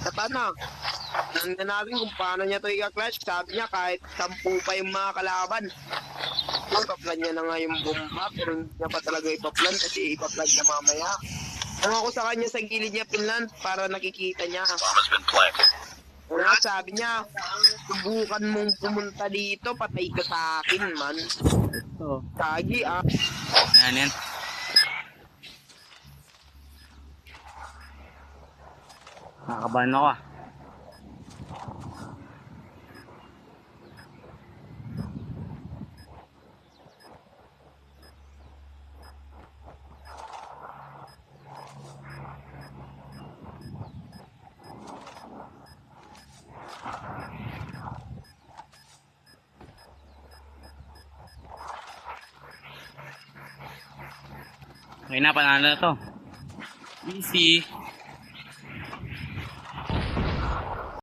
Tata na. Tingnan natin kung paano niya ito i-clutch. Sabi niya kahit 10 pa yung mga kalaban. Ipaplan niya na nga yung bomba, pero hindi niya pa talaga ipaplan kasi ipaplan niya mamaya. Kung ako sa kanya sa gilid niya pinlan para nakikita niya. Kaya sabi niya, subukan mong pumunta dito, patay ka sa akin man. Oo. Kagi ah. Ayan yan. Nakakabahan ako ah. Okay na, panalo na to. Easy.